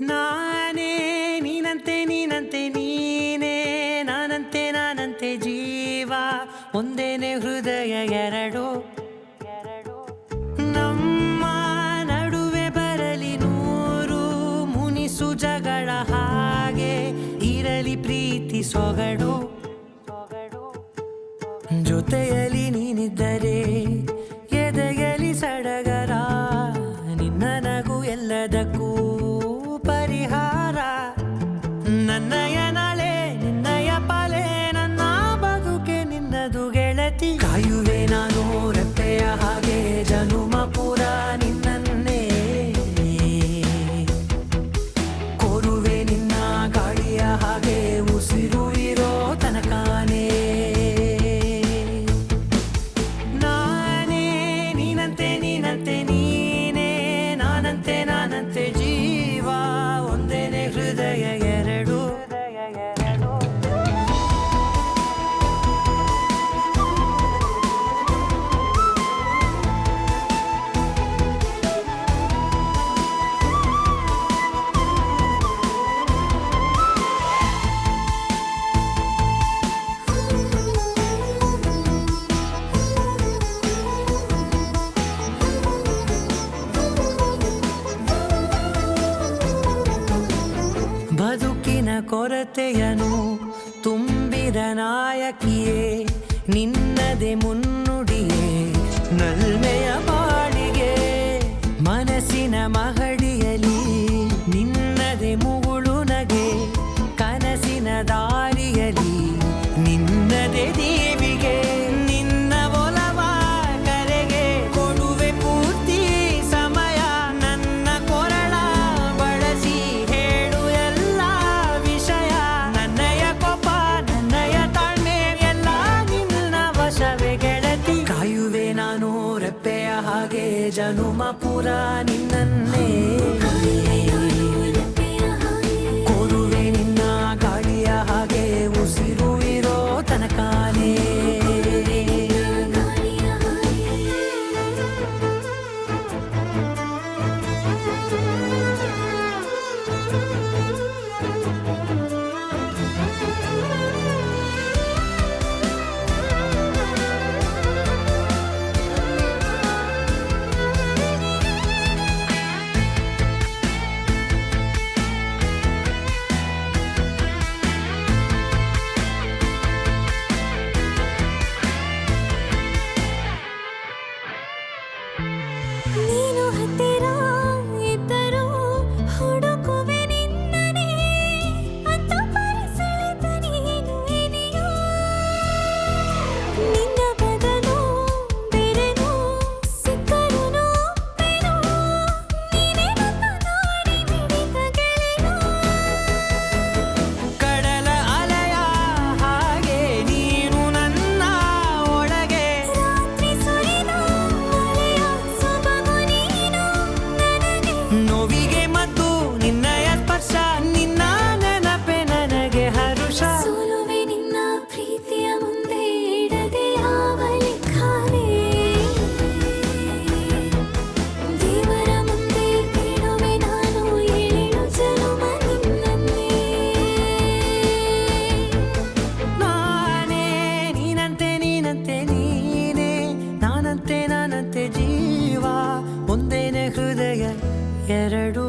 ನಾನೇ ನೀನಂತೆ ನೀನಂತೆ ನೀನೇ ನಾನಂತೆ ಜೀವ ಒಂದೇನೆ ಹೃದಯ ಎರಡು ನಮ್ಮ ನಡುವೆ ಬರಲಿ ನೂರು ಮುನಿಸು ಜಗಳ ಹಾಗೆ ಇರಲಿ ಪ್ರೀತಿ ಸೊಗಡು ಜೊತೆಯಲ್ಲಿ ನೀನಿದ್ದರೆ ಎದೆಯಲಿ ಸಡಗರ ನಿನ್ನ ನಗು ಎಲ್ಲದಕ್ಕೂ ಪರಿಹಾರ ನನ್ನಯ ನಾಳೆ ನಿನ್ನಯ ಪಾಲೆ ನನ್ನ ಬದುಕೆ ನಿನ್ನದು ಗೆಳತಿ ಕಾಯುವೆ ನಾನು ರೆಪ್ಪೆಯ ಹಾಗೆ ಜನುಮ ಪುರ ನಿನ್ನನ್ನೇ ಕೋರುವೆ ನಿನ್ನ ಗಾಳಿಯ ಹಾಗೆ ಉಸಿರು ಇರೋ ತನಕಾನೇ ನಾನೇ ನೀನಂತೆ ನೀನಂತೆ ನೀನೇ ನಾನಂತೆ ಜೀವ ಒಂದೇನೆ ಹೃದಯ ಎರಡು ಬದುಕಿನ ಕೊರತೆಯನು ತುಂಬಿದ ನಾಯಕಿಯೇ ನಿನ್ನದೆ ಮುನ್ನುಡಿಯೇ ನಲ್ಮೆಯ ಬಾಳಿಗೆ ಮನಸ್ಸಿನ ಮಹಡಿಯಲಿ ನಿನ್ನದೆ ಮುಗುಳು ನಗೆ ಕನಸಿನ ದಾರಿಯಲಿ ನಿನ್ನದೆ ದೇವಿಗೆ ನಿನ್ನ ಒಲವ ಕರೆಗೆ ಕೊಡುವೆ ಪೂರ್ತಿ ಸಮಯ ನನ್ನ ಕೊರಳ ಬಳಸಿ ಹೇಳು ಎಲ್ಲ ವಿಷಯ ನನ್ನಯ ಕೋಪ ನನ್ನಯ ತಾಳ್ಮೆ ಎಲ್ಲ ನಿನ್ನ ವಶವೇ ಗೆಳತಿ ಕಾಯುವೆ ನಾನು ರೆಪ್ಪೆಯ ಹಾಗೆ ಜನುಮ ಪುರ ನಿನ್ನನ್ನೇ ಕೋರುವೆ ನಿನ್ನ ಗಾಳಿಯ ಹಾಗೆ ಉಸಿರು ಇರೋ ತನಕಾನೇ ನೀನು ಹತ್ತಿರ ಇದ್ದರೂ ಹುಡುಕುವೆ ನಿನ್ನನೇ ಅಂತ ಪರಿಸೆಳೆದ ನೀನು ಇದೆಯೋ ನಿನ್ನ ಬದಲು ಬೇರೆನೋ ಸಿಕ್ಕರೂ ಒಪ್ಪೆನೋ ನೀನೇ ನನ್ನ ನಾಡಿ ಮಿಡಿತ ಗೆಳೆಯೋ ಕಡಲ ಅಲೆಯ ಹಾಗೆ ನೀನು ನನ್ನ ಒಳಗೆ ರಾತ್ರಿ ಸುರಿದ ಮಳೆಯ ಸೊಬಗು ನೀನು ನನಗೆ ನೋವಿಗೆ ಮತ್ತು ನಿನ್ನಯ ಸ್ಪರ್ಶ ನಿನ್ನ ನೆನಪೆ ನನಗೆ ಹರುಷ ಸೋಲುವೆ ನಿನ್ನ ಪ್ರೀತಿಯ ಮುಂದೆ ಇಡದೆ ಯಾವ ಲೆಕ್ಕನೇ ದೇವರ ಮುಂದೆ ಬೇಡುವೆ ನಾನು ಏಳು ಜನುಮ ನಿನ್ನನ್ನೇ ನಾನೇ ನೀನಂತೆ ನೀನೇ ನಾನಂತೆ ಜೀವ ಒಂದೇನೆ ಹೃದಯ ಎರಡು